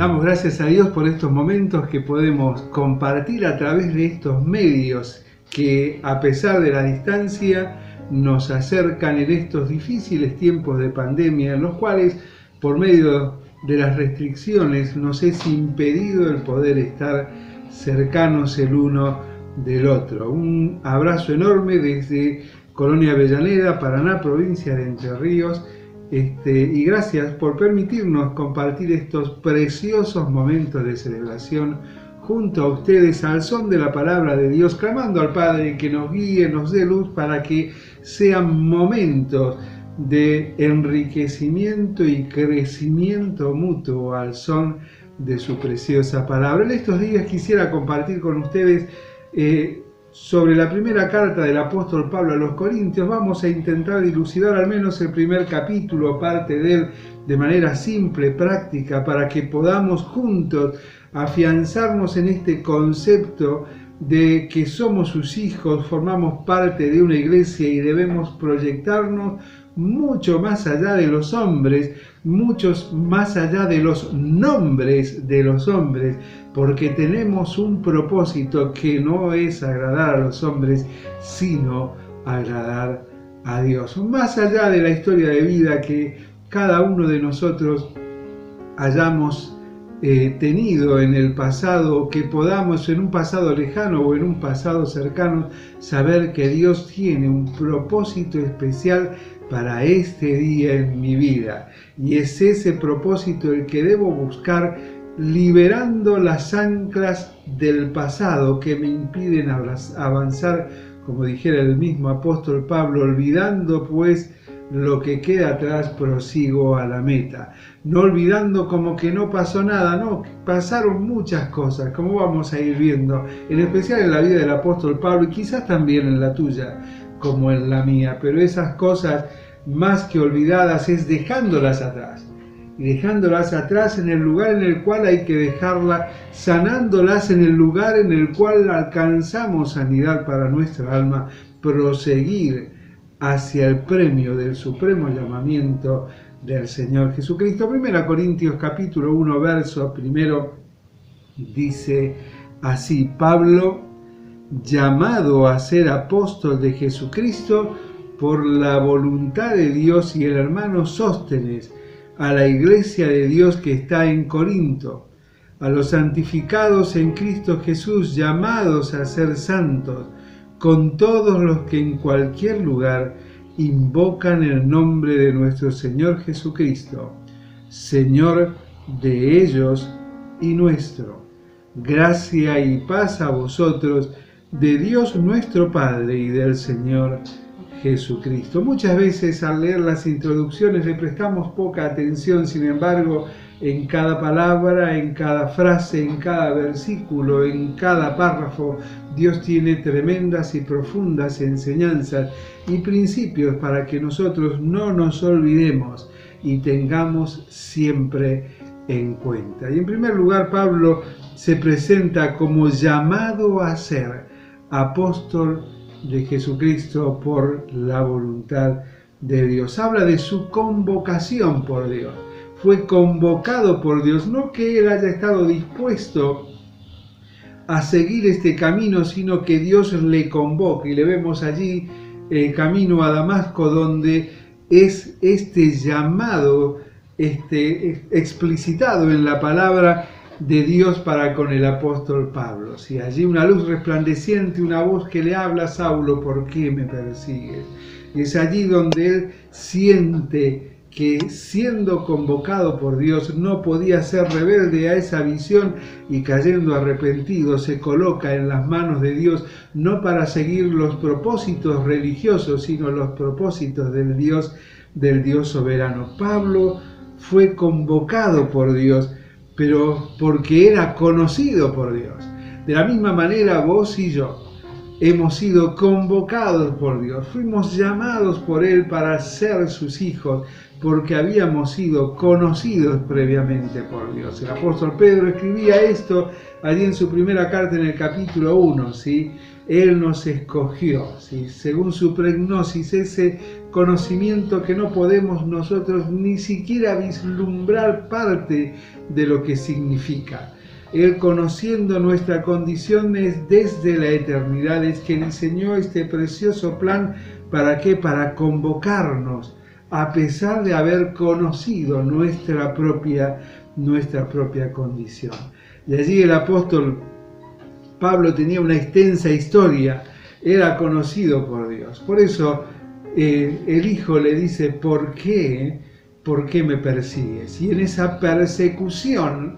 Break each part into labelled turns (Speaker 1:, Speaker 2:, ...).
Speaker 1: Damos gracias a Dios por estos momentos que podemos compartir a través de estos medios que, a pesar de la distancia, nos acercan en estos difíciles tiempos de pandemia, en los cuales, por medio de las restricciones, nos es impedido el poder estar cercanos el uno del otro. Un abrazo enorme desde Colonia Avellaneda, Paraná, provincia de Entre Ríos. Y gracias por permitirnos compartir estos preciosos momentos de celebración junto a ustedes al son de la palabra de Dios, clamando al Padre que nos guíe, nos dé luz para que sean momentos de enriquecimiento y crecimiento mutuo al son de su preciosa palabra. En estos días quisiera compartir con ustedes sobre la primera carta del apóstol Pablo a los Corintios. Vamos a intentar dilucidar al menos el primer capítulo, parte de él, de manera simple, práctica, para que podamos juntos afianzarnos en este concepto de que somos sus hijos, formamos parte de una iglesia y debemos proyectarnos mucho más allá de los hombres, muchos más allá de los nombres de los hombres, porque tenemos un propósito que no es agradar a los hombres, sino agradar a Dios. Más allá de la historia de vida que cada uno de nosotros hayamos tenido en el pasado, que podamos en un pasado lejano o en un pasado cercano saber que Dios tiene un propósito especial para este día en mi vida, y es ese propósito el que debo buscar, liberando las anclas del pasado que me impiden avanzar, como dijera el mismo apóstol Pablo, olvidando pues lo que queda atrás, prosigo a la meta. No olvidando como que no pasó nada, no, pasaron muchas cosas, como vamos a ir viendo, en especial en la vida del apóstol Pablo y quizás también en la tuya, como en la mía, pero esas cosas más que olvidadas es dejándolas atrás. Y dejándolas atrás en el lugar en el cual hay que dejarla, sanándolas en el lugar en el cual alcanzamos sanidad para nuestra alma, proseguir hacia el premio del supremo llamamiento del Señor Jesucristo. 1 Corintios capítulo 1, verso primero, dice así: Pablo, llamado a ser apóstol de Jesucristo por la voluntad de Dios, y el hermano Sóstenes, a la iglesia de Dios que está en Corinto, a los santificados en Cristo Jesús, llamados a ser santos, con todos los que en cualquier lugar invocan el nombre de nuestro Señor Jesucristo, Señor de ellos y nuestro. Gracia y paz a vosotros, de Dios nuestro Padre y del Señor Jesucristo. Muchas veces al leer las introducciones le prestamos poca atención, sin embargo, en cada palabra, en cada frase, en cada versículo, en cada párrafo, Dios tiene tremendas y profundas enseñanzas y principios para que nosotros no nos olvidemos y tengamos siempre en cuenta. Y en primer lugar, Pablo se presenta como llamado a ser apóstol de Jesucristo por la voluntad de Dios. Habla de su convocación por Dios. Fue convocado por Dios, no que él haya estado dispuesto a seguir este camino, sino que Dios le convoca, y le vemos allí el camino a Damasco, donde es este llamado explicitado en la palabra de Dios para con el apóstol Pablo. Si allí una luz resplandeciente, una voz que le habla: Saulo, ¿por qué me persigues? Y es allí donde él siente que, siendo convocado por Dios, no podía ser rebelde a esa visión, y cayendo arrepentido se coloca en las manos de Dios, no para seguir los propósitos religiosos, sino los propósitos del Dios soberano. Pablo fue convocado por Dios, pero porque era conocido por Dios. De la misma manera, vos y yo hemos sido convocados por Dios, fuimos llamados por Él para ser sus hijos, porque habíamos sido conocidos previamente por Dios. El apóstol Pedro escribía esto allí en su primera carta en el capítulo 1, ¿sí? Él nos escogió, ¿sí? Según su pregnosis, ese conocimiento que no podemos nosotros ni siquiera vislumbrar parte de lo que significa. Él, conociendo nuestra condición desde la eternidad, es que diseñó este precioso plan. ¿Para qué? Para convocarnos, a pesar de haber conocido nuestra propia condición. Y allí el apóstol Pablo tenía una extensa historia, era conocido por Dios. Por eso el Hijo le dice, ¿por qué me persigues? Y en esa persecución,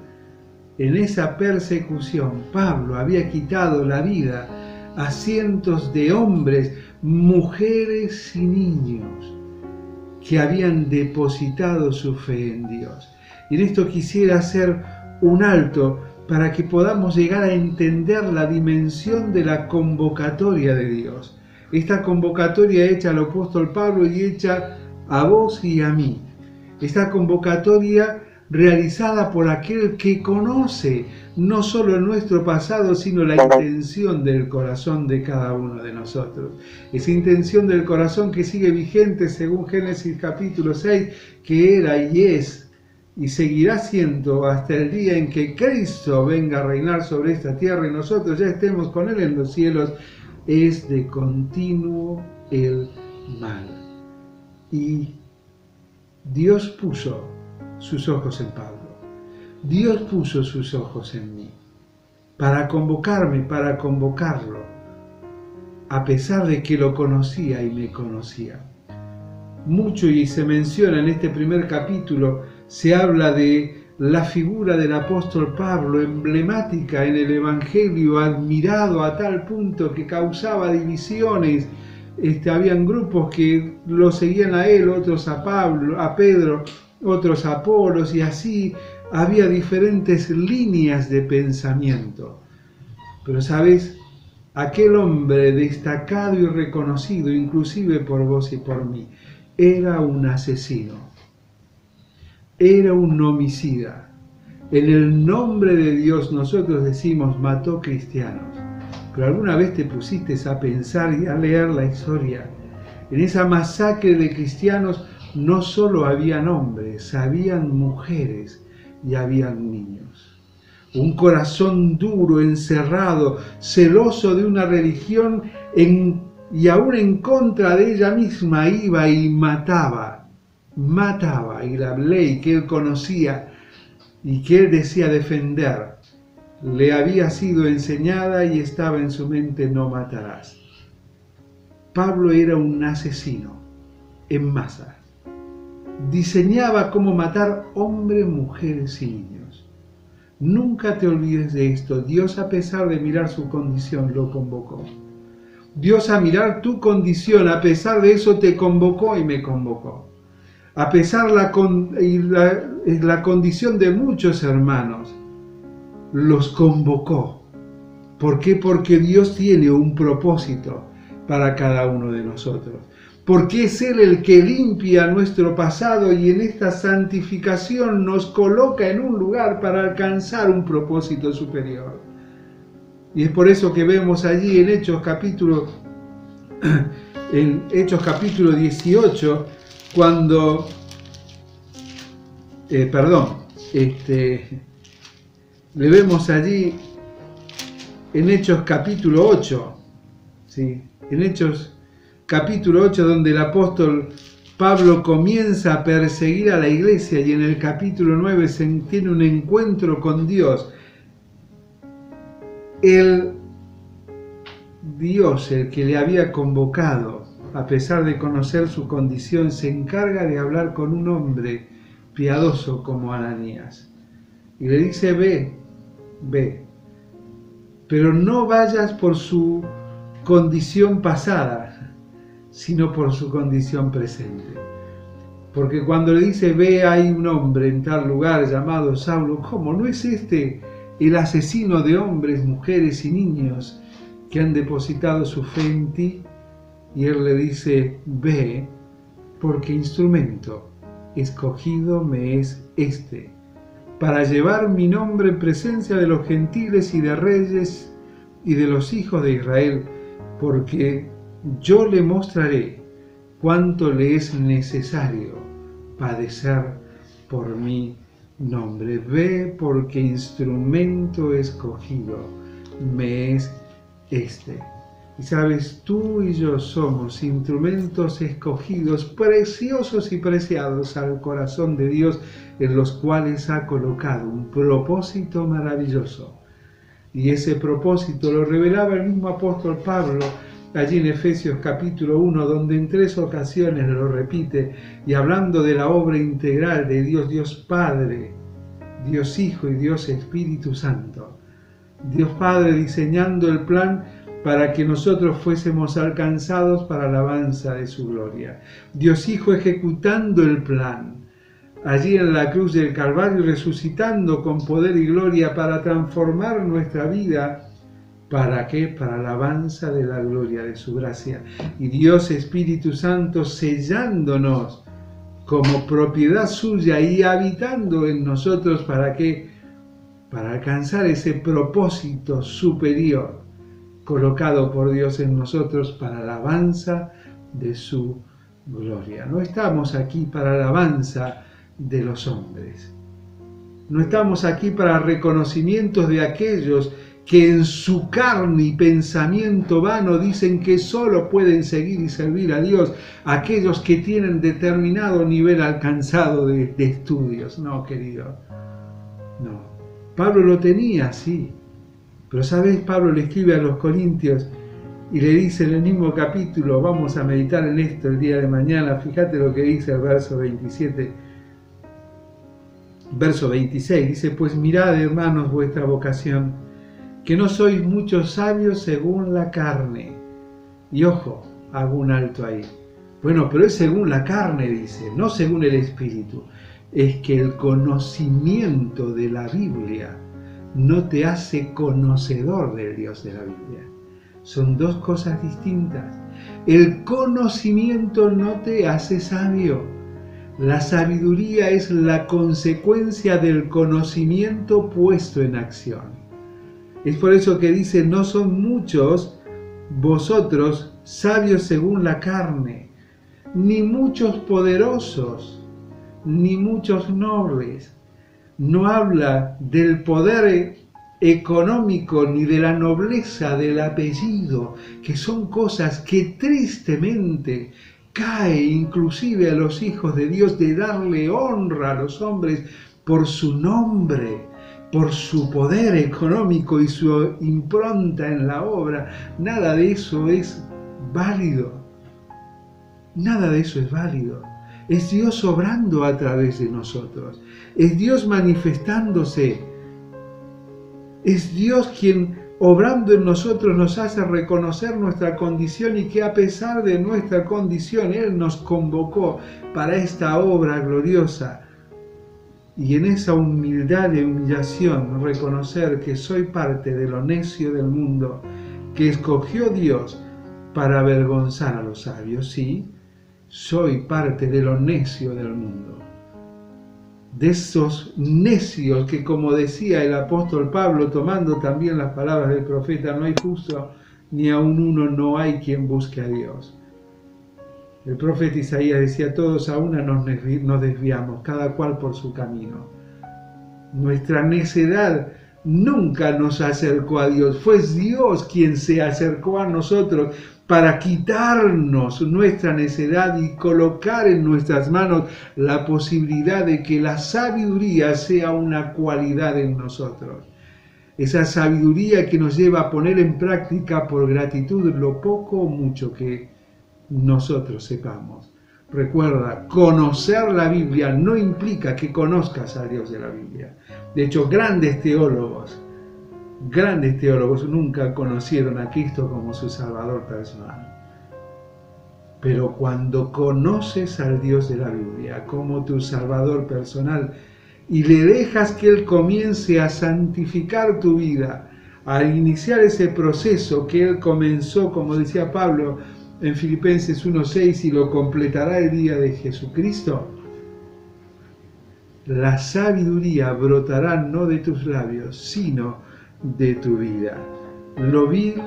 Speaker 1: Pablo había quitado la vida a cientos de hombres, mujeres y niños que habían depositado su fe en Dios. Y en esto quisiera hacer un alto para que podamos llegar a entender la dimensión de la convocatoria de Dios. Esta convocatoria hecha al apóstol Pablo y hecha a vos y a mí. Esta convocatoria realizada por aquel que conoce no solo nuestro pasado, sino la intención del corazón de cada uno de nosotros. Esa intención del corazón que sigue vigente según Génesis capítulo 6, que era y es y seguirá siendo hasta el día en que Cristo venga a reinar sobre esta tierra y nosotros ya estemos con Él en los cielos, es de continuo el mal. Y Dios puso sus ojos en Pablo. Dios puso sus ojos en mí para convocarme, para convocarlo, a pesar de que lo conocía y me conocía. Mucho, y se menciona en este primer capítulo, se habla de la figura del apóstol Pablo, emblemática en el Evangelio, admirado a tal punto que causaba divisiones. Habían grupos que lo seguían a él, otros a Pablo, a Pedro, otros a Apolos, y así había diferentes líneas de pensamiento. Pero ¿sabes? Aquel hombre destacado y reconocido, inclusive por vos y por mí, era un asesino, era un homicida. En el nombre de Dios nosotros decimos mató cristianos. Pero ¿alguna vez te pusiste a pensar y a leer la historia? En esa masacre de cristianos no solo habían hombres, habían mujeres y habían niños. Un corazón duro, encerrado, celoso de una religión y aún en contra de ella misma iba y mataba. Y la ley que él conocía y que él decía defender, le había sido enseñada y estaba en su mente: no matarás. Pablo era un asesino en masa. Diseñaba cómo matar hombres, mujeres y niños. Nunca te olvides de esto. Dios, a pesar de mirar su condición, lo convocó. Dios, a mirar tu condición, a pesar de eso, te convocó y me convocó. A pesar de la condición de muchos hermanos, los convocó. ¿Por qué? Porque Dios tiene un propósito para cada uno de nosotros. Porque es Él el que limpia nuestro pasado y en esta santificación nos coloca en un lugar para alcanzar un propósito superior. Y es por eso que vemos allí en Hechos capítulo 18, cuando, le vemos allí en Hechos capítulo 8, ¿sí? En Hechos capítulo 8, donde el apóstol Pablo comienza a perseguir a la iglesia, y en el capítulo 9 tiene un encuentro con Dios. El Dios, el que le había convocado, a pesar de conocer su condición, se encarga de hablar con un hombre piadoso como Ananías. Y le dice: ve, pero no vayas por su condición pasada, sino por su condición presente. Porque cuando le dice: ve, hay un hombre en tal lugar llamado Saulo, ¿cómo? ¿No es este el asesino de hombres, mujeres y niños que han depositado su fe en ti? Y él le dice: ve, porque instrumento escogido me es este, para llevar mi nombre en presencia de los gentiles y de reyes y de los hijos de Israel, porque yo le mostraré cuánto le es necesario padecer por mi nombre. Ve, porque instrumento escogido me es este. Y sabes, tú y yo somos instrumentos escogidos, preciosos y preciados al corazón de Dios, en los cuales ha colocado un propósito maravilloso. Y ese propósito lo revelaba el mismo apóstol Pablo allí en Efesios capítulo 1, donde en 3 ocasiones lo repite, y hablando de la obra integral de Dios, Dios Padre, Dios Hijo y Dios Espíritu Santo. Dios Padre diseñando el plan para que nosotros fuésemos alcanzados para la alabanza de su gloria. Dios Hijo ejecutando el plan, allí en la cruz del Calvario, resucitando con poder y gloria para transformar nuestra vida. ¿Para qué? Para la alabanza de la gloria de su gracia. Y Dios Espíritu Santo sellándonos como propiedad suya y habitando en nosotros. ¿Para qué? Para alcanzar ese propósito superior colocado por Dios en nosotros para la alabanza de su gloria. No estamos aquí para la alabanza de los hombres. No estamos aquí para reconocimientos de aquellos que en su carne y pensamiento vano dicen que solo pueden seguir y servir a Dios, aquellos que tienen determinado nivel alcanzado de estudios. No, querido, no. Pablo lo tenía, sí, pero ¿sabes? Pablo le escribe a los Corintios y le dice en el mismo capítulo, vamos a meditar en esto el día de mañana, fíjate lo que dice el verso 27, verso 26, dice, pues mirad, hermanos, vuestra vocación, que no sois muchos sabios según la carne. Y ojo, hago un alto ahí. Bueno, pero es según la carne, dice, no según el Espíritu. Es que el conocimiento de la Biblia no te hace conocedor del Dios de la Biblia. Son dos cosas distintas. El conocimiento no te hace sabio. La sabiduría es la consecuencia del conocimiento puesto en acción. Es por eso que dice, no son muchos vosotros sabios según la carne, ni muchos poderosos, ni muchos nobles. No habla del poder económico ni de la nobleza del apellido, que son cosas que tristemente cae inclusive a los hijos de Dios, de darle honra a los hombres por su nombre, por su poder económico y su impronta en la obra. Nada de eso es válido. Nada de eso es válido. Es Dios obrando a través de nosotros. Es Dios manifestándose. Es Dios quien, obrando en nosotros, nos hace reconocer nuestra condición y que a pesar de nuestra condición, Él nos convocó para esta obra gloriosa. Y en esa humildad y humillación, reconocer que soy parte de lo necio del mundo, que escogió Dios para avergonzar a los sabios. Sí, soy parte de lo necio del mundo. De esos necios que, como decía el apóstol Pablo, tomando también las palabras del profeta, no hay justo ni aun uno, no hay quien busque a Dios. El profeta Isaías decía, todos a una nos desviamos, cada cual por su camino. Nuestra necedad nunca nos acercó a Dios, fue Dios quien se acercó a nosotros para quitarnos nuestra necedad y colocar en nuestras manos la posibilidad de que la sabiduría sea una cualidad en nosotros. Esa sabiduría que nos lleva a poner en práctica por gratitud lo poco o mucho que nosotros sepamos. Recuerda, conocer la Biblia no implica que conozcas a Dios de la Biblia. De hecho, grandes teólogos nunca conocieron a Cristo como su Salvador personal. Pero cuando conoces al Dios de la Biblia como tu Salvador personal y le dejas que Él comience a santificar tu vida, a iniciar ese proceso que Él comenzó, como decía Pablo en Filipenses 1:6, y lo completará el día de Jesucristo, la sabiduría brotará no de tus labios, sino de tu vida. Lo vil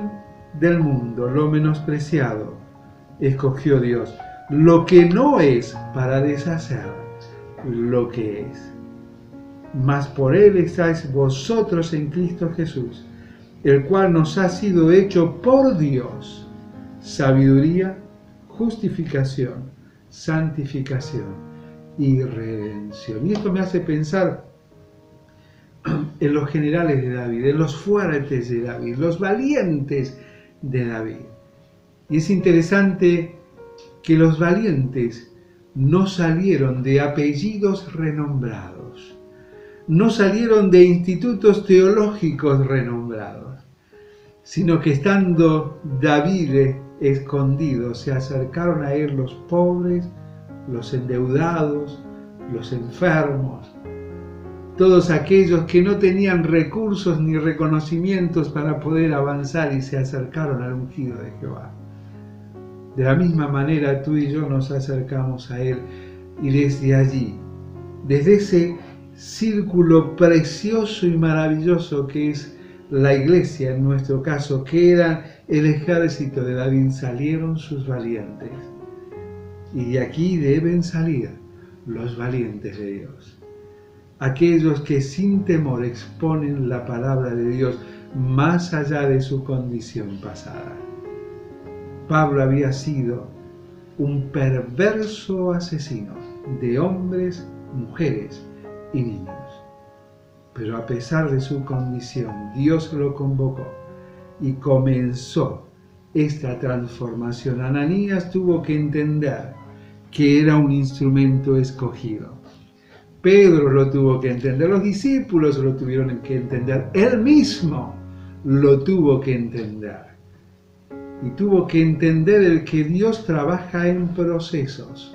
Speaker 1: del mundo, lo menospreciado, escogió Dios lo que no es para deshacer lo que es. Mas por él estáis vosotros en Cristo Jesús, el cual nos ha sido hecho por Dios sabiduría, justificación, santificación y redención. Y esto me hace pensar en los generales de David, en los fuertes de David, los valientes de David. Y es interesante que los valientes no salieron de apellidos renombrados, no salieron de institutos teológicos renombrados, sino que estando David escondido, se acercaron a él los pobres, los endeudados, los enfermos, todos aquellos que no tenían recursos ni reconocimientos para poder avanzar y se acercaron al ungido de Jehová. De la misma manera tú y yo nos acercamos a Él y desde allí, desde ese círculo precioso y maravilloso que es la iglesia en nuestro caso, que era el ejército de David, salieron sus valientes. Y de aquí deben salir los valientes de Dios. Aquellos que sin temor exponen la palabra de Dios más allá de su condición pasada. Pablo había sido un perverso asesino de hombres, mujeres y niños. Pero a pesar de su condición, Dios lo convocó y comenzó esta transformación. Ananías tuvo que entender que era un instrumento escogido. Pedro lo tuvo que entender, los discípulos lo tuvieron que entender, él mismo lo tuvo que entender. Y tuvo que entender el que Dios trabaja en procesos.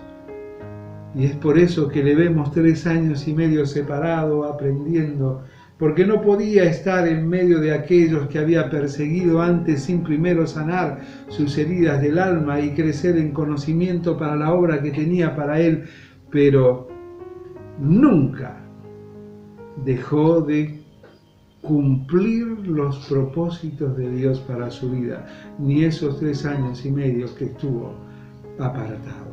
Speaker 1: Y es por eso que le vemos 3 años y medio separado, aprendiendo, porque no podía estar en medio de aquellos que había perseguido antes sin primero sanar sus heridas del alma y crecer en conocimiento para la obra que tenía para él, pero nunca dejó de cumplir los propósitos de Dios para su vida, ni esos 3 años y medio que estuvo apartado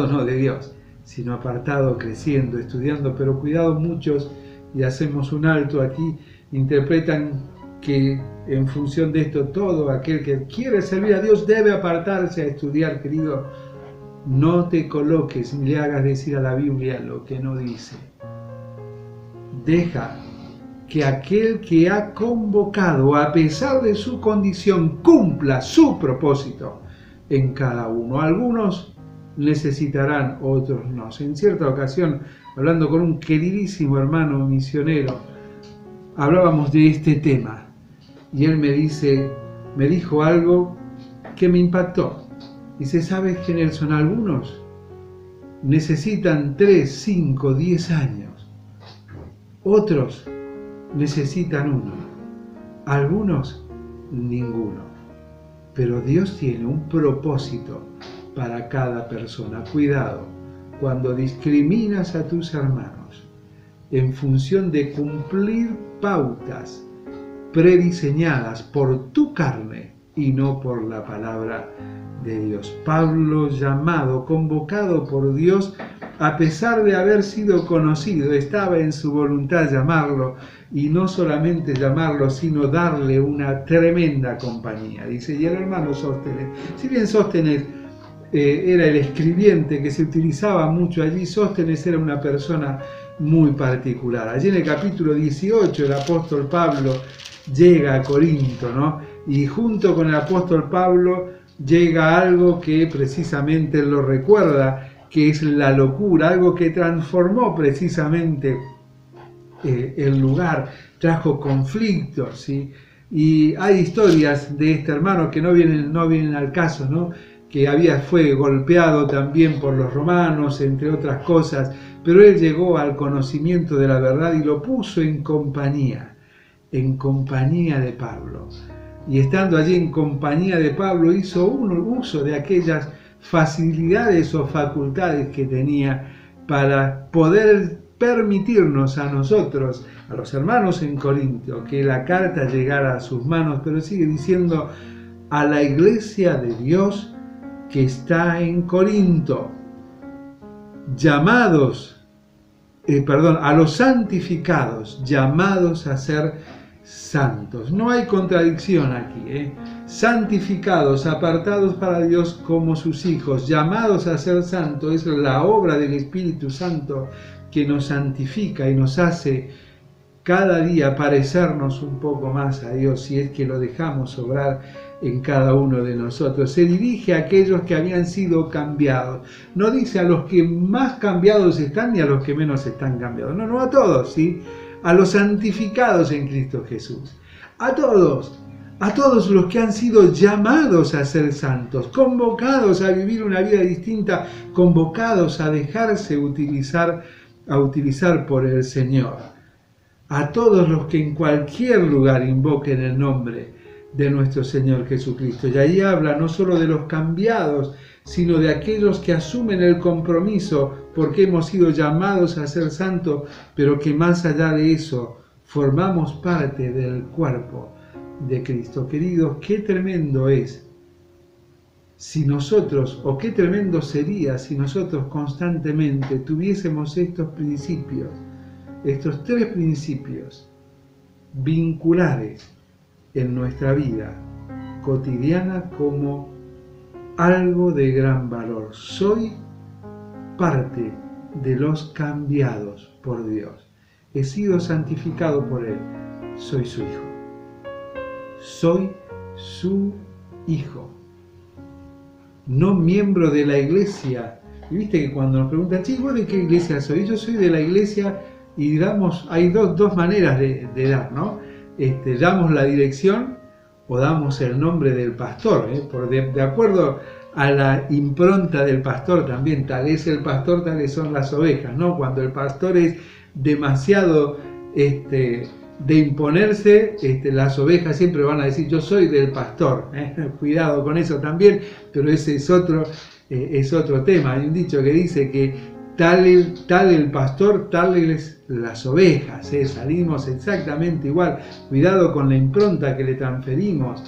Speaker 1: no de Dios, sino apartado, creciendo, estudiando. Pero cuidado, muchos, y hacemos un alto aquí, interpretan que en función de esto todo aquel que quiere servir a Dios debe apartarse a estudiar. Querido, no te coloques ni le hagas decir a la Biblia lo que no dice. Deja que aquel que ha convocado, a pesar de su condición, cumpla su propósito en cada uno. Algunos necesitarán, otros no. En cierta ocasión, hablando con un queridísimo hermano misionero, hablábamos de este tema y él me dijo algo que me impactó. Dice, ¿sabes que, Nelson? Algunos necesitan 3, 5, 10 años. Otros necesitan 1. Algunos, ninguno. Pero Dios tiene un propósito para cada persona. Cuidado, cuando discriminas a tus hermanos en función de cumplir pautas prediseñadas por tu carne y no por la palabra de Dios. Pablo, llamado, convocado por Dios, a pesar de haber sido conocido, estaba en su voluntad llamarlo, y no solamente llamarlo, sino darle una tremenda compañía. Dice, y el hermano Sóstenes, si bien Sóstenes era el escribiente que se utilizaba mucho allí, Sóstenes era una persona muy particular. Allí en el capítulo 18 el apóstol Pablo llega a Corinto, ¿no? Y junto con el apóstol Pablo llega algo que precisamente lo recuerda, que es la locura, algo que transformó precisamente el lugar, trajo conflictos, ¿sí? Y hay historias de este hermano que no vienen al caso, ¿no? Que fue golpeado también por los romanos, entre otras cosas, pero él llegó al conocimiento de la verdad y lo puso en compañía de Pablo. Y estando allí en compañía de Pablo, hizo uso de aquellas facilidades o facultades que tenía para poder permitirnos a nosotros, a los hermanos en Corinto, que la carta llegara a sus manos, pero sigue diciendo, a la iglesia de Dios que está en Corinto, a los santificados, llamados a ser santos. No hay contradicción aquí, santificados, apartados para Dios como sus hijos, llamados a ser santos. Es la obra del Espíritu Santo que nos santifica y nos hace cada día parecernos un poco más a Dios, si es que lo dejamos obrar en cada uno de nosotros. Se dirige a aquellos que habían sido cambiados. No dice a los que más cambiados están ni a los que menos están cambiados. No, a todos, ¿sí? A los santificados en Cristo Jesús. A todos los que han sido llamados a ser santos, convocados a vivir una vida distinta, convocados a dejarse utilizar por el Señor. A todos los que en cualquier lugar invoquen el nombre de nuestro Señor Jesucristo. Y ahí habla no solo de los cambiados, sino de aquellos que asumen el compromiso porque hemos sido llamados a ser santos, pero que más allá de eso formamos parte del cuerpo de Cristo. Queridos, qué tremendo es si nosotros, o qué tremendo sería si nosotros constantemente tuviésemos estos principios, estos tres principios vinculares en nuestra vida cotidiana como algo de gran valor. Soy parte de los cambiados por Dios. He sido santificado por Él. Soy su hijo. Soy su hijo. No miembro de la iglesia. Y viste que cuando nos preguntan, ¿vos de qué iglesia soy? Yo soy de la iglesia. Y hay dos maneras de dar, ¿no? Damos la dirección o damos el nombre del pastor, de acuerdo a la impronta del pastor también. Tal es el pastor, tales son las ovejas, ¿no? Cuando el pastor es demasiado de imponerse, las ovejas siempre van a decir, yo soy del pastor. Cuidado con eso también, pero ese es otro tema. Hay un dicho que dice que tal el pastor, tales las ovejas, salimos exactamente igual. Cuidado con la impronta que le transferimos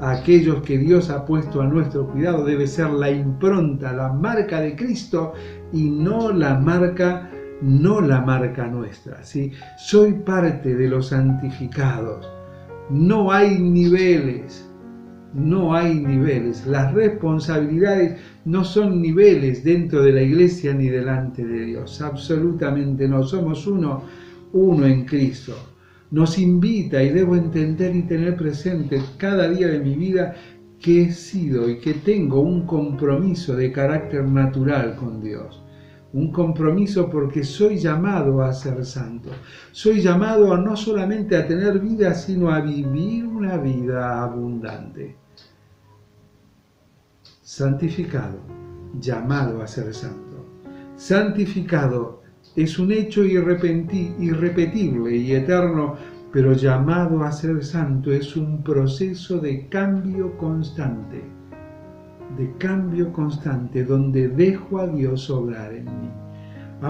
Speaker 1: a aquellos que Dios ha puesto a nuestro cuidado. Debe ser la impronta, la marca de Cristo y no la marca nuestra, ¿sí? Soy parte de los santificados. No hay niveles. Las responsabilidades no son niveles dentro de la iglesia ni delante de Dios. Absolutamente no. Somos uno en Cristo. Nos invita, y debo entender y tener presente cada día de mi vida, que he sido y que tengo un compromiso de carácter natural con Dios. Un compromiso porque soy llamado a ser santo. Soy llamado no solamente a tener vida, sino a vivir una vida abundante. Santificado, llamado a ser santo. Santificado es un hecho irrepetible y eterno, pero llamado a ser santo es un proceso de cambio constante. Donde dejo a Dios obrar en mí.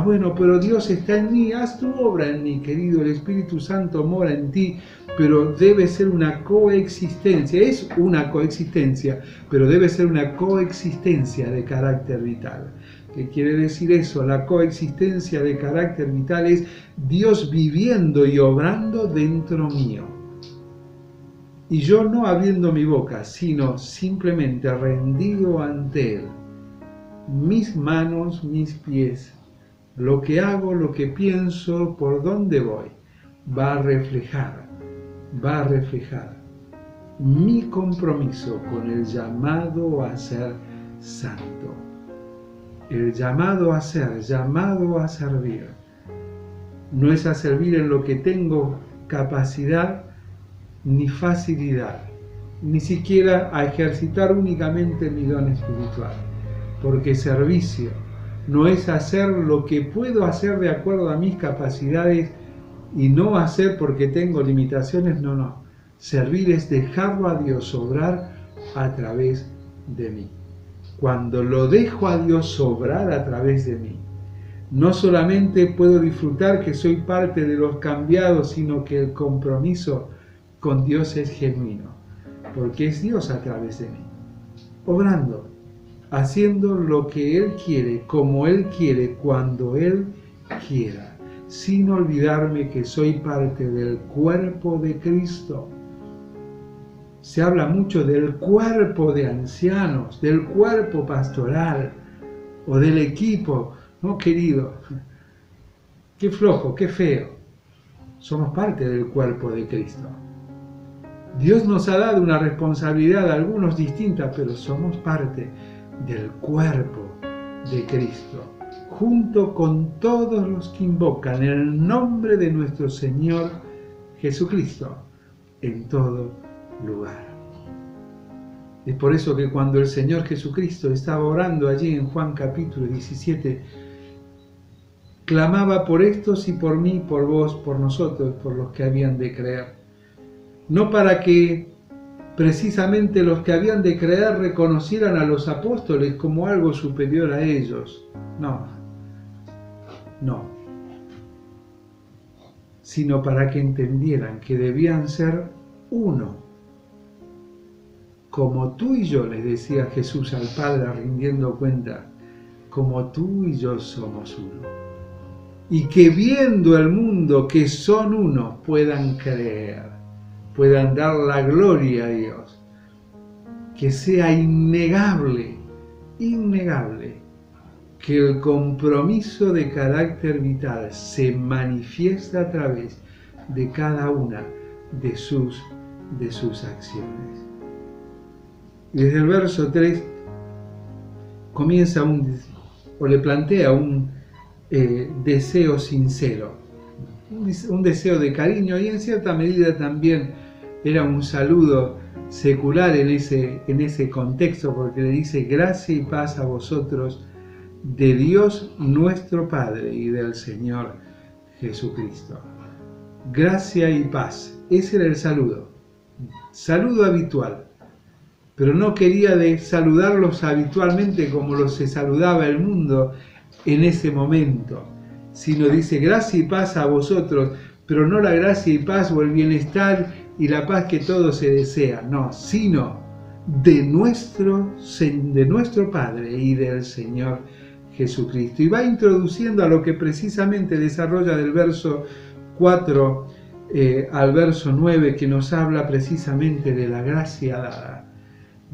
Speaker 1: Bueno, pero Dios está en mí, haz tu obra en mí, querido, el Espíritu Santo mora en ti, pero debe ser una coexistencia, es una coexistencia, pero debe ser una coexistencia de carácter vital. ¿Qué quiere decir eso? La coexistencia de carácter vital es Dios viviendo y obrando dentro mío. Y yo no abriendo mi boca, sino simplemente rendido ante Él. Mis manos, mis pies, lo que hago, lo que pienso, por dónde voy, va a reflejar mi compromiso con el llamado a ser santo. El llamado a servir. No es a servir en lo que tengo capacidad ni facilidad, ni siquiera a ejercitar únicamente mi don espiritual, porque servicio no es hacer lo que puedo hacer de acuerdo a mis capacidades y no hacer porque tengo limitaciones, no. Servir es dejarlo a Dios obrar a través de mí. Cuando lo dejo a Dios obrar a través de mí, no solamente puedo disfrutar que soy parte de los cambiados, sino que el compromiso con Dios es genuino, porque es Dios a través de mí, obrando haciendo lo que Él quiere, como Él quiere, cuando Él quiera, sin olvidarme que soy parte del cuerpo de Cristo. Se habla mucho del cuerpo de ancianos, del cuerpo pastoral o del equipo. No, querido, qué flojo, qué feo. Somos parte del cuerpo de Cristo. Dios nos ha dado una responsabilidad, a algunos distinta, pero somos parte del cuerpo de Cristo, junto con todos los que invocan el nombre de nuestro Señor Jesucristo en todo lugar. Es por eso que cuando el Señor Jesucristo estaba orando allí en Juan capítulo 17, clamaba por estos y por mí, por vos, por nosotros, por los que habían de creer. No para que precisamente los que habían de creer reconocieran a los apóstoles como algo superior a ellos. No. Sino para que entendieran que debían ser uno. Como tú y yo, les decía Jesús al Padre rindiendo cuenta, como tú y yo somos uno. Y que viendo el mundo que son uno, puedan creer, puedan dar la gloria a Dios. Que sea innegable, que el compromiso de carácter vital se manifiesta a través de cada una de sus acciones. Desde el verso 3 comienza le plantea un deseo sincero, un deseo de cariño, y en cierta medida también era un saludo secular en ese contexto, porque le dice: gracia y paz a vosotros de Dios nuestro Padre y del Señor Jesucristo. Gracia y paz, ese era el saludo habitual. Pero no quería de saludarlos habitualmente como los se saludaba el mundo en ese momento, sino dice gracia y paz a vosotros, pero no la gracia y paz o el bienestar y la paz que todos se desean, no, sino de nuestro Padre y del Señor Jesucristo. Y va introduciendo a lo que precisamente desarrolla del verso 4 al verso 9, que nos habla precisamente de la gracia dada.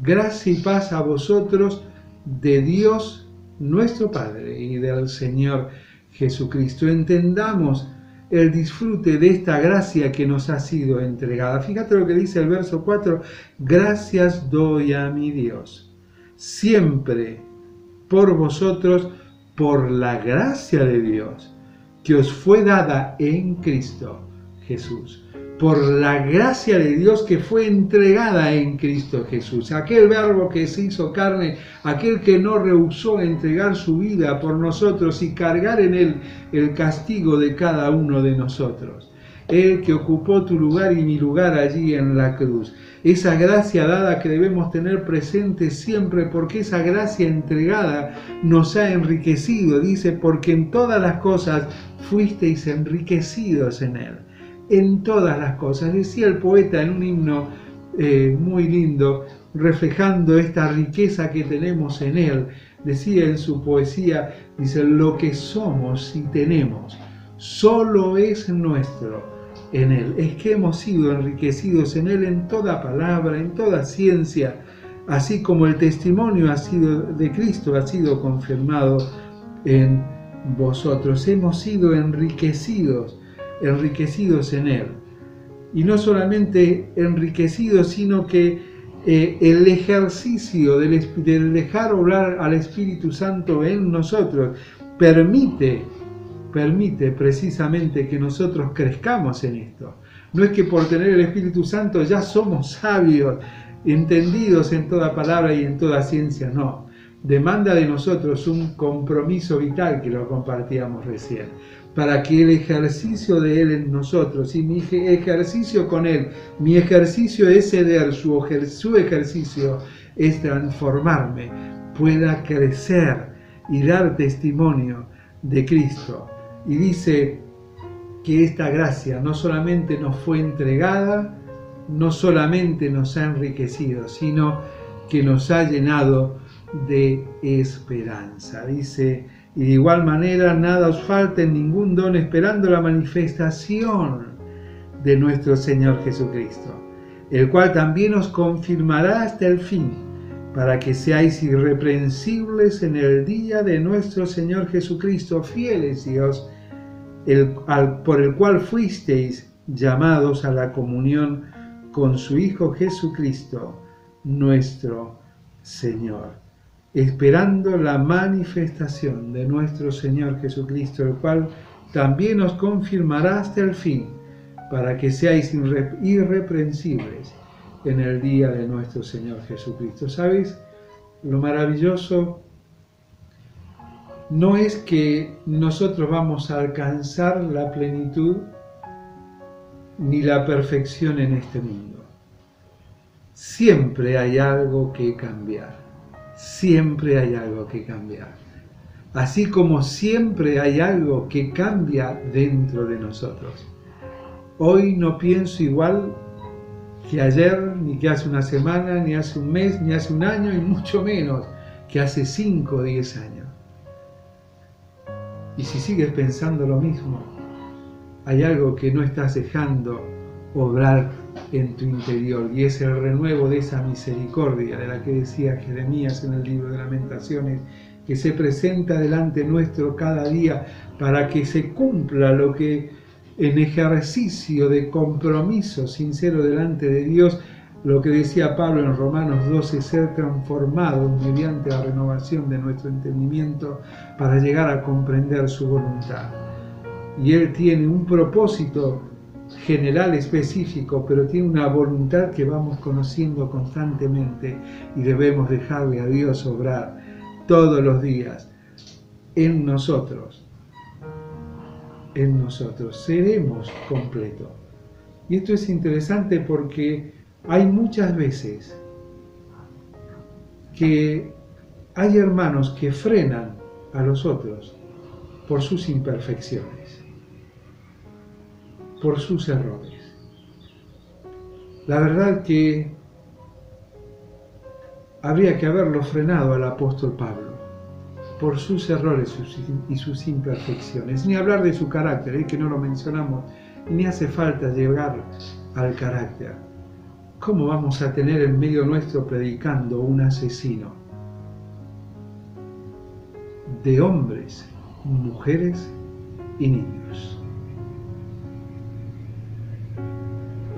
Speaker 1: Gracia y paz a vosotros de Dios nuestro Padre y del Señor Jesucristo. Entendamos el disfrute de esta gracia que nos ha sido entregada. Fíjate lo que dice el verso 4. Gracias doy a mi Dios siempre por vosotros, por la gracia de Dios que os fue dada en Cristo Jesús. Por la gracia de Dios que fue entregada en Cristo Jesús. Aquel verbo que se hizo carne, aquel que no rehusó entregar su vida por nosotros y cargar en él el castigo de cada uno de nosotros. Él que ocupó tu lugar y mi lugar allí en la cruz. Esa gracia dada que debemos tener presente siempre, porque esa gracia entregada nos ha enriquecido. Dice, porque en todas las cosas fuisteis enriquecidos en él. En todas las cosas, decía el poeta en un himno muy lindo, reflejando esta riqueza que tenemos en él. Decía en su poesía, dice, lo que somos y tenemos solo es nuestro en él. Es que hemos sido enriquecidos en él en toda palabra, en toda ciencia, así como el testimonio de Cristo ha sido confirmado en vosotros. Hemos sido enriquecidos en él. Y no solamente enriquecidos, sino que el ejercicio del dejar obrar al Espíritu Santo en nosotros permite precisamente que nosotros crezcamos en esto. No es que por tener el Espíritu Santo ya somos sabios, entendidos en toda palabra y en toda ciencia, no. Demanda de nosotros un compromiso vital, que lo compartíamos recién, para que el ejercicio de Él en nosotros y mi ejercicio con Él, mi ejercicio es ceder, su ejercicio es transformarme, pueda crecer y dar testimonio de Cristo. Y dice que esta gracia no solamente nos fue entregada, no solamente nos ha enriquecido, sino que nos ha llenado de esperanza. Dice, y de igual manera nada os falte en ningún don, esperando la manifestación de nuestro Señor Jesucristo, el cual también os confirmará hasta el fin, para que seáis irreprensibles en el día de nuestro Señor Jesucristo, fieles Dios, por el cual fuisteis llamados a la comunión con su Hijo Jesucristo, nuestro Señor, esperando la manifestación de nuestro Señor Jesucristo, el cual también os confirmará hasta el fin, para que seáis irreprensibles en el día de nuestro Señor Jesucristo. ¿Sabes? Lo maravilloso no es que nosotros vamos a alcanzar la plenitud ni la perfección en este mundo. Siempre hay algo que cambiar. Siempre hay algo que cambiar. Así como siempre hay algo que cambia dentro de nosotros. Hoy no pienso igual que ayer, ni que hace una semana, ni hace un mes, ni hace un año, y mucho menos que hace 5 o 10 años. Y si sigues pensando lo mismo, hay algo que no estás dejando obrar en tu interior, y es el renuevo de esa misericordia de la que decía Jeremías en el libro de Lamentaciones, que se presenta delante nuestro cada día para que se cumpla lo que en ejercicio de compromiso sincero delante de Dios, lo que decía Pablo en Romanos 12, ser transformados mediante la renovación de nuestro entendimiento para llegar a comprender su voluntad. Y Él tiene un propósito general específico, pero tiene una voluntad que vamos conociendo constantemente y debemos dejarle a Dios obrar todos los días en nosotros. En nosotros seremos completos. Y esto es interesante porque hay muchas veces que hay hermanos que frenan a los otros por sus imperfecciones, por sus errores. La verdad que habría que haberlo frenado al apóstol Pablo por sus errores y sus imperfecciones, ni hablar de su carácter, que no lo mencionamos, ni hace falta llegar al carácter. ¿Cómo vamos a tener en medio nuestro predicando un asesino de hombres, mujeres y niños?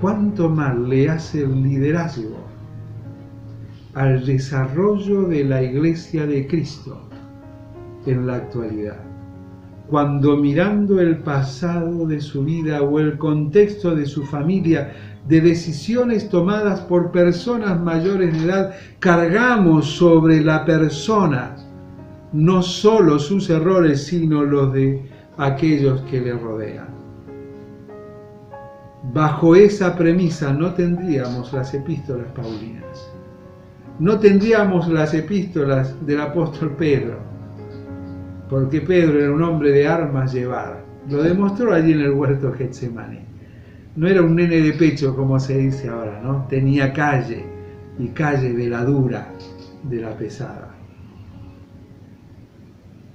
Speaker 1: ¿Cuánto mal le hace el liderazgo al desarrollo de la Iglesia de Cristo en la actualidad? Cuando mirando el pasado de su vida o el contexto de su familia, de decisiones tomadas por personas mayores de edad, cargamos sobre la persona no solo sus errores, sino los de aquellos que le rodean. Bajo esa premisa no tendríamos las epístolas paulinas, no tendríamos las epístolas del apóstol Pedro, porque Pedro era un hombre de armas llevar. Lo demostró allí en el huerto de Getsemaní. No era un nene de pecho como se dice ahora, ¿no? Tenía calle, y calle de la dura, de la pesada.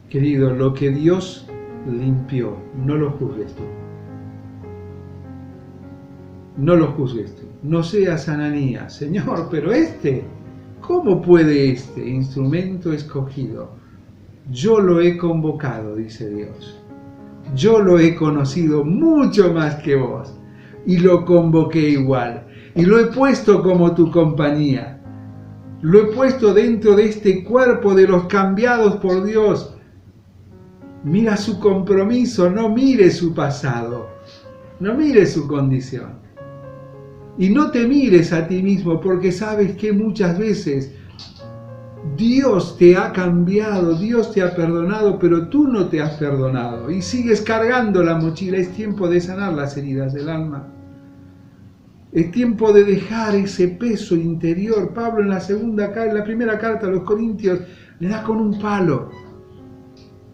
Speaker 1: Querido, lo que Dios limpió, no lo juzgues tú. No lo juzgues tú. No seas Ananías. Señor, pero ¿cómo puede este instrumento escogido? Yo lo he convocado, dice Dios. Yo lo he conocido mucho más que vos y lo convoqué igual. Y lo he puesto como tu compañía. Lo he puesto dentro de este cuerpo de los cambiados por Dios. Mira su compromiso, no mire su pasado, no mire su condición. Y no te mires a ti mismo, porque sabes que muchas veces Dios te ha cambiado, Dios te ha perdonado, pero tú no te has perdonado y sigues cargando la mochila. Es tiempo de sanar las heridas del alma. Es tiempo de dejar ese peso interior. Pablo en la primera carta a los Corintios le da con un palo,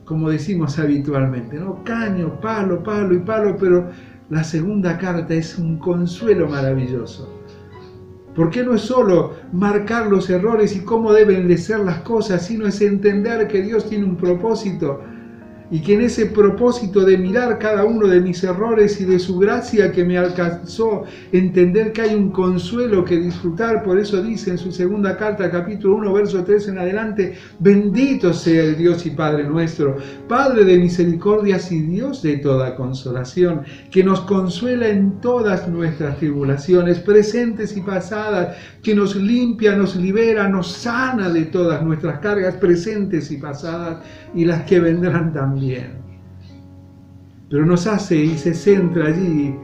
Speaker 1: como decimos habitualmente, ¿no? Caño, palo, palo y palo, pero la segunda carta es un consuelo maravilloso. Porque no es solo marcar los errores y cómo deben de ser las cosas, sino es entender que Dios tiene un propósito y que en ese propósito de mirar cada uno de mis errores y de su gracia que me alcanzó, entender que hay un consuelo que disfrutar. Por eso dice en su segunda carta, capítulo 1, verso 3 en adelante: bendito sea el Dios y Padre nuestro, Padre de misericordias y Dios de toda consolación, que nos consuela en todas nuestras tribulaciones, presentes y pasadas, que nos limpia, nos libera, nos sana de todas nuestras cargas presentes y pasadas, y las que vendrán también. Pero nos hace y se centra allí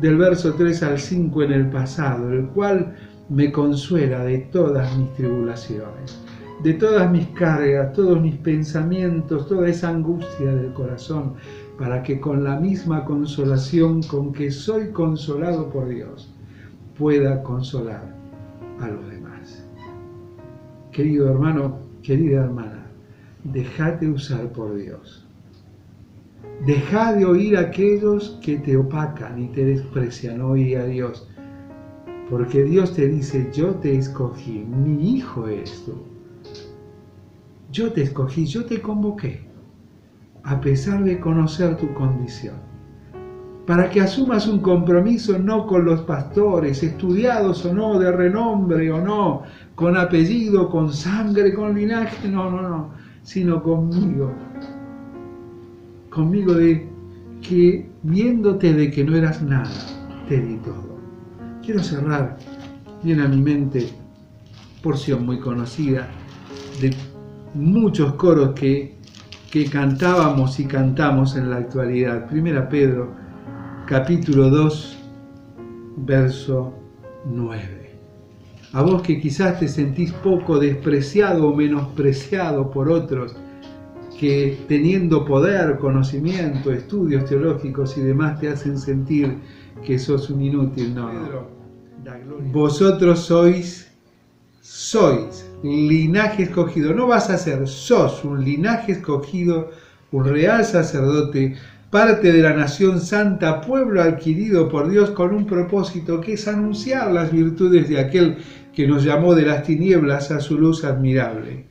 Speaker 1: del verso 3 al 5 en el pasado, el cual me consuela de todas mis tribulaciones, de todas mis cargas, todos mis pensamientos, toda esa angustia del corazón, para que con la misma consolación con que soy consolado por Dios, pueda consolar a los demás. Querido hermano, querida hermana, dejate usar por Dios. Deja de oír a aquellos que te opacan y te desprecian. Oí a Dios, porque Dios te dice: yo te escogí, mi hijo eres tú. Yo te escogí, yo te convoqué, a pesar de conocer tu condición, para que asumas un compromiso no con los pastores, estudiados o no, de renombre o no, con apellido, con sangre, con linaje, no, sino conmigo de que, viéndote de que no eras nada, te di todo. Quiero cerrar, viene a mi mente, porción muy conocida, de muchos coros que cantábamos y cantamos en la actualidad. Primera Pedro, capítulo 2, verso 9. A vos que quizás te sentís poco despreciado o menospreciado por otros, que teniendo poder, conocimiento, estudios teológicos y demás te hacen sentir que sos un inútil. No. Vosotros sois linaje escogido. No vas a ser, sos un linaje escogido, un real sacerdote, parte de la nación santa, pueblo adquirido por Dios con un propósito, que es anunciar las virtudes de aquel que nos llamó de las tinieblas a su luz admirable.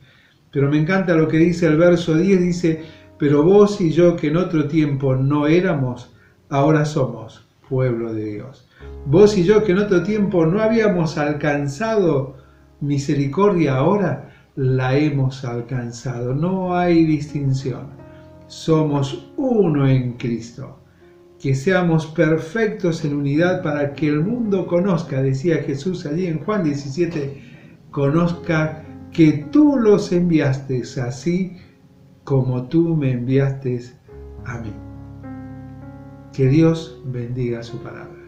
Speaker 1: Pero me encanta lo que dice el verso 10, dice: pero vos y yo, que en otro tiempo no éramos, ahora somos pueblo de Dios. Vos y yo, que en otro tiempo no habíamos alcanzado misericordia, ahora la hemos alcanzado. No hay distinción. Somos uno en Cristo. Que seamos perfectos en unidad para que el mundo conozca, decía Jesús allí en Juan 17, conozca que tú los enviaste, así como tú me enviaste a mí. Que Dios bendiga su palabra.